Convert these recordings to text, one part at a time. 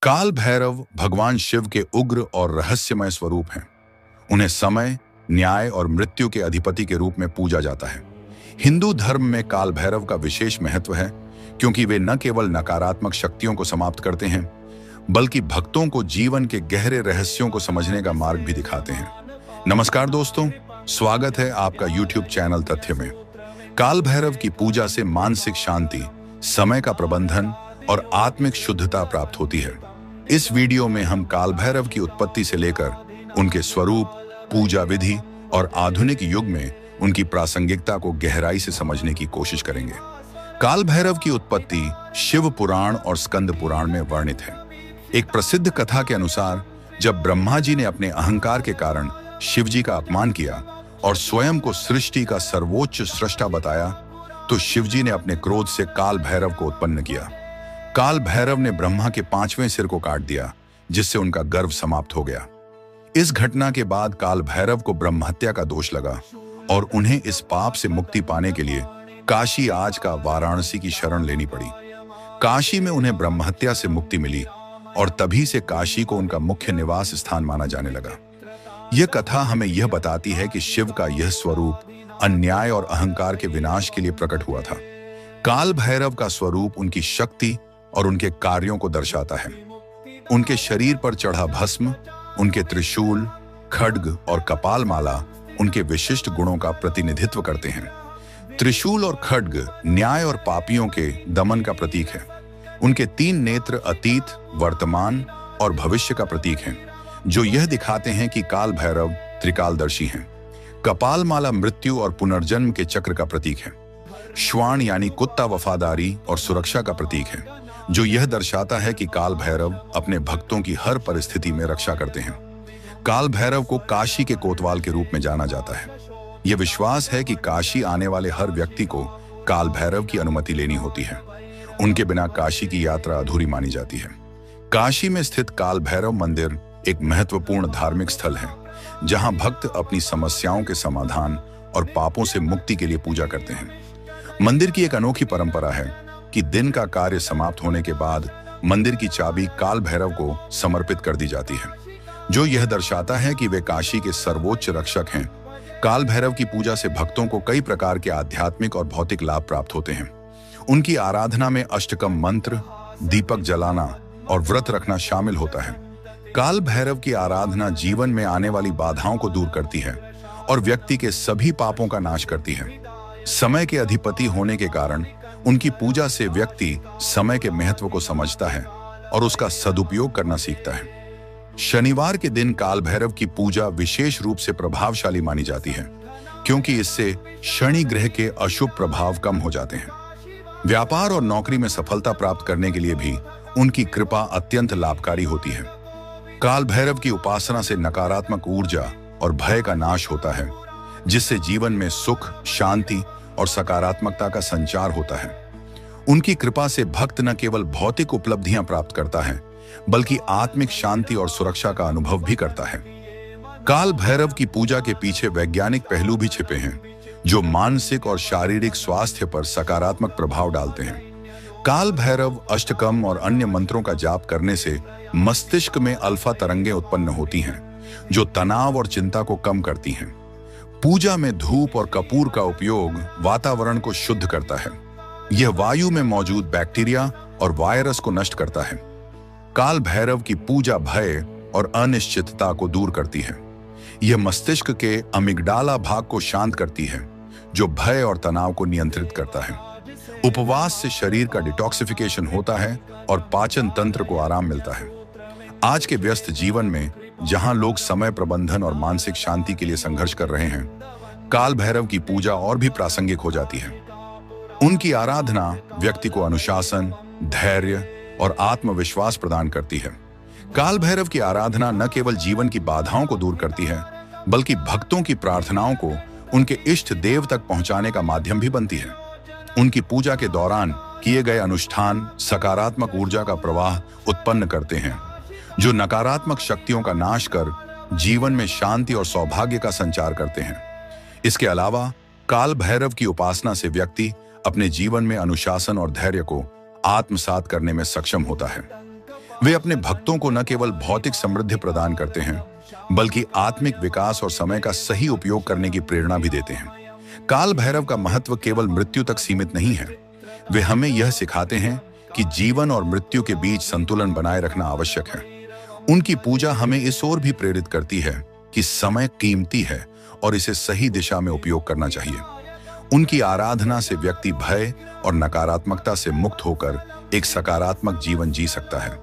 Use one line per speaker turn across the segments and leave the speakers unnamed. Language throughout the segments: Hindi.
काल भैरव भगवान शिव के उग्र और रहस्यमय स्वरूप हैं। उन्हें समय, न्याय और मृत्यु के अधिपति के रूप में पूजा जाता है। हिंदू धर्म में काल भैरव का विशेष महत्व है, क्योंकि वे न केवल नकारात्मक शक्तियों को समाप्त करते हैं, बल्कि भक्तों को जीवन के गहरे रहस्यों को समझने का मार्ग भी दिखाते हैं। नमस्कार दोस्तों, स्वागत है आपका YouTube चैनल तथ्य में। काल भैरव की पूजा से मानसिक शांति, समय का प्रबंधन और आत्मिक शुद्धता प्राप्त होती है। इस वीडियो में हम काल भैरव की उत्पत्ति से लेकर उनके स्वरूप, पूजा विधि और आधुनिक युग में उनकी प्रासंगिकता को गहराई से समझने की कोशिश करेंगे। काल भैरव की उत्पत्ति शिव पुराण और स्कंद पुराण में वर्णित है। एक प्रसिद्ध कथा के अनुसार, जब ब्रह्मा जी ने अपने अहंकार के कारण शिव जी का अपमान किया और स्वयं को सृष्टि का सर्वोच्च सृष्टा बताया, तो शिव जी ने अपने क्रोध से काल भैरव को उत्पन्न किया। काल भैरव ने ब्रह्मा के 5वें सिर को काट दिया, जिससे उनका गर्व समाप्त हो गया। इस घटना के बाद काल भैरव को ब्रह्महत्या का दोष लगा और उन्हें इस पाप से मुक्ति पाने के लिए काशी, आज का वाराणसी, की शरण लेनी पड़ी। काशी में उन्हें ब्रह्महत्या से मुक्ति मिली और तभी से काशी को उनका मुख्य निवास स्थान माना जाने लगा। यह कथा हमें यह बताती है कि शिव का यह स्वरूप अन्याय और अहंकार के विनाश के लिए प्रकट हुआ था। काल भैरव का स्वरूप उनकी शक्ति और उनके कार्यों को दर्शाता है। उनके शरीर पर चढ़ा भस्म, उनके त्रिशूल, खड्ग और कपाल माला उनके विशिष्ट गुणों का प्रतिनिधित्व करते हैं। त्रिशूल और खड्ग न्याय और पापियों के दमन का प्रतीक है। उनके 3 नेत्र अतीत, वर्तमान और भविष्य का प्रतीक हैं, जो यह दिखाते हैं कि काल भैरव त्रिकालदर्शी हैं। कपाल माला मृत्यु और पुनर्जन्म के चक्र का प्रतीक है। श्वान यानी कुत्ता वफादारी और सुरक्षा का प्रतीक है, जो यह दर्शाता है कि काल भैरव अपने भक्तों की हर परिस्थिति में रक्षा करते हैं। काल भैरव को काशी के कोतवाल के रूप में जाना जाता है। यह विश्वास है कि काशी आने वाले हर व्यक्ति को काल भैरव की अनुमति लेनी होती है। उनके बिना काशी की यात्रा अधूरी मानी जाती है। काशी में स्थित काल भैरव मंदिर एक महत्वपूर्ण धार्मिक स्थल है, जहां भक्त अपनी समस्याओं के समाधान और पापों से मुक्ति के लिए पूजा करते हैं। मंदिर की एक अनोखी परंपरा है कि दिन का कार्य समाप्त होने के बाद मंदिर की चाबी काल भैरव को समर्पित कर दी जाती है, जो यह दर्शाता है कि वे काशी के सर्वोच्च रक्षक हैं। काल भैरव की पूजा से भक्तों को कई प्रकार के आध्यात्मिक और भौतिक लाभ प्राप्त होते हैं। उनकी आराधना में अष्टकम मंत्र, दीपक जलाना और व्रत रखना शामिल होता है। काल भैरव की आराधना जीवन में आने वाली बाधाओं को दूर करती है और व्यक्ति के सभी पापों का नाश करती है। समय के अधिपति होने के कारण उनकी पूजा से व्यक्ति समय के महत्व को समझता है और उसका सदुपयोग करना सीखता है। शनिवार के दिन काल भैरव की पूजा विशेष रूप से प्रभावशाली मानी जाती है, क्योंकि इससे शनि ग्रह के अशुभ प्रभाव कम हो जाते हैं। व्यापार और नौकरी में सफलता प्राप्त करने के लिए भी उनकी कृपा अत्यंत लाभकारी होती है। काल भैरव की उपासना से नकारात्मक ऊर्जा और भय का नाश होता है, जिससे जीवन में सुख, शांति और सकारात्मकता का संचार होता है। उनकी कृपा से भक्त न केवल भौतिक उपलब्धियां प्राप्त करता है, बल्कि आत्मिक शांति और सुरक्षा का अनुभव भी करता है। काल भैरव की पूजा के पीछे वैज्ञानिक पहलू भी छिपे हैं, जो मानसिक और शारीरिक स्वास्थ्य पर सकारात्मक प्रभाव डालते हैं। काल भैरव अष्टकम और अन्य मंत्रों का जाप करने से मस्तिष्क में अल्फा तरंगें उत्पन्न होती हैं, जो तनाव और चिंता को कम करती हैं। पूजा में धूप और कपूर का उपयोग वातावरण को शुद्ध करता है। यह वायु में मौजूद बैक्टीरिया और वायरस को नष्ट करता है। काल भैरव की पूजा भय और अनिश्चितता को दूर करती है। यह मस्तिष्क के अमिगडाला भाग को शांत करती है, जो भय और तनाव को नियंत्रित करता है। उपवास से शरीर का डिटॉक्सिफिकेशन होता है और पाचन तंत्र को आराम मिलता है। आज के व्यस्त जीवन में, जहां लोग समय प्रबंधन और मानसिक शांति के लिए संघर्ष कर रहे हैं, काल भैरव की पूजा और भी प्रासंगिक हो जाती है। उनकी आराधना व्यक्ति को अनुशासन, धैर्य और आत्मविश्वास प्रदान करती है। काल भैरव की आराधना न केवल जीवन की बाधाओं को दूर करती है, बल्कि भक्तों की प्रार्थनाओं को उनके इष्ट देव तक पहुंचाने का माध्यम भी बनती है। उनकी पूजा के दौरान किए गए अनुष्ठान सकारात्मक ऊर्जा का प्रवाह उत्पन्न करते हैं, जो नकारात्मक शक्तियों का नाश कर जीवन में शांति और सौभाग्य का संचार करते हैं। इसके अलावा काल भैरव की उपासना से व्यक्ति अपने जीवन में अनुशासन और धैर्य को आत्मसात करने में सक्षम होता है। वे अपने भक्तों को न केवल भौतिक समृद्धि प्रदान करते हैं, बल्कि आत्मिक विकास और समय का सही उपयोग करने की प्रेरणा भी देते हैं। काल भैरव का महत्व केवल मृत्यु तक सीमित नहीं है। वे हमें यह सिखाते हैं कि जीवन और मृत्यु के बीच संतुलन बनाए रखना आवश्यक है। उनकी पूजा हमें इस ओर भी प्रेरित करती है कि समय कीमती है और इसे सही दिशा में उपयोग करना चाहिए। उनकी आराधना से व्यक्ति भय और नकारात्मकता से मुक्त होकर एक सकारात्मक जीवन जी सकता है।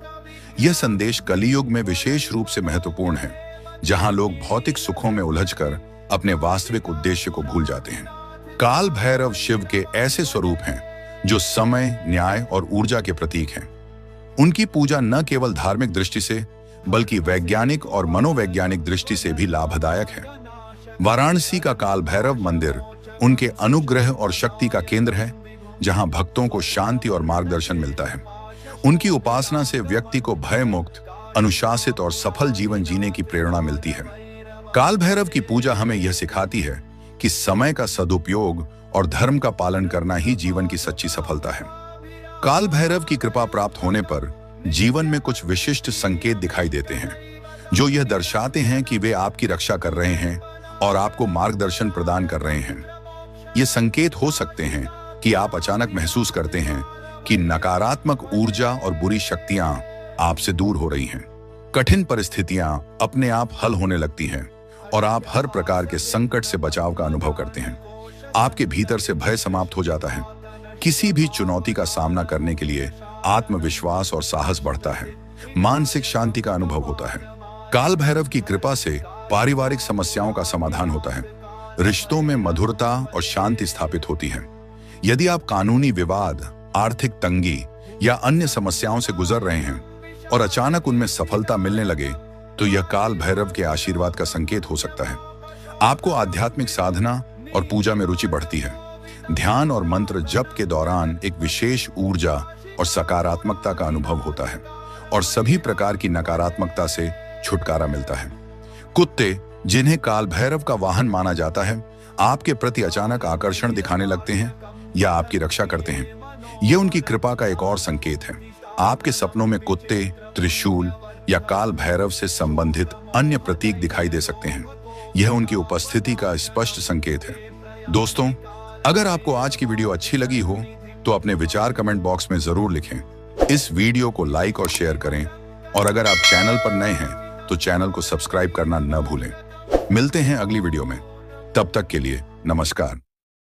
यह संदेश कलियुग में विशेष रूप से महत्वपूर्ण है, जहां लोग भौतिक सुखों में उलझकर अपने वास्तविक उद्देश्य को भूल जाते हैं। काल भैरव शिव के ऐसे स्वरूप हैं जो समय, न्याय और ऊर्जा के प्रतीक हैं। उनकी पूजा न केवल धार्मिक दृष्टि से बल्कि वैज्ञानिक और मनोवैज्ञानिक दृष्टि से भी लाभदायक है। वाराणसी का काल भैरव मंदिर उनके अनुग्रह और शक्ति का केंद्र है, जहां भक्तों को शांति और मार्गदर्शन मिलता है। उनकी उपासना से व्यक्ति को भयमुक्त, अनुशासित और सफल जीवन जीने की प्रेरणा मिलती है। काल भैरव की पूजा हमें यह सिखाती है कि समय का सदुपयोग और धर्म का पालन करना ही जीवन की सच्ची सफलता है। काल भैरव की कृपा प्राप्त होने पर जीवन में कुछ विशिष्ट संकेत दिखाई देते हैं, जो यह दर्शाते हैं कि वे आपकी रक्षा कर रहे हैं और आपको मार्गदर्शन प्रदान कर रहे हैं। ये संकेत हो सकते हैं कि आप अचानक महसूस करते हैं कि नकारात्मक ऊर्जा और बुरी शक्तियां आपसे दूर हो रही हैं। कठिन परिस्थितियां अपने आप हल होने लगती हैं और आप हर प्रकार के संकट से बचाव का अनुभव करते हैं। आपके भीतर से भय समाप्त हो जाता है। किसी भी चुनौती का सामना करने के लिए आत्मविश्वास और साहस बढ़ता है। मानसिक शांति का अनुभव होता है। काल भैरव की कृपा से पारिवारिक समस्याओं का समाधान होता है। रिश्तों में मधुरता और शांति स्थापित होती है। यदि आप कानूनी विवाद, आर्थिक तंगी या अन्य समस्याओं से गुजर रहे हैं और अचानक उनमें सफलता मिलने लगे, तो यह काल भैरव के आशीर्वाद का संकेत हो सकता है। आपको आध्यात्मिक साधना और पूजा में रुचि बढ़ती है। ध्यान और मंत्र जप के दौरान एक विशेष ऊर्जा और सकारात्मकता का अनुभव होता है और सभी प्रकार की नकारात्मकता से छुटकारा मिलता है। कुत्ते, जिन्हें काल भैरव का वाहन माना जाता है, आपके प्रति अचानक आकर्षण दिखाने लगते हैं या आपकी रक्षा करते हैं। यह उनकी कृपा का एक और संकेत है। आपके सपनों में कुत्ते, त्रिशूल या काल भैरव से संबंधित अन्य प्रतीक दिखाई दे सकते हैं। यह उनकी उपस्थिति का स्पष्ट संकेत है। दोस्तों, अगर आपको आज की वीडियो अच्छी लगी हो तो अपने विचार कमेंट बॉक्स में जरूर लिखें। इस वीडियो को लाइक और शेयर करें और अगर आप चैनल पर नए हैं तो चैनल को सब्सक्राइब करना न भूलें। मिलते हैं अगली वीडियो में। तब तक के लिए नमस्कार।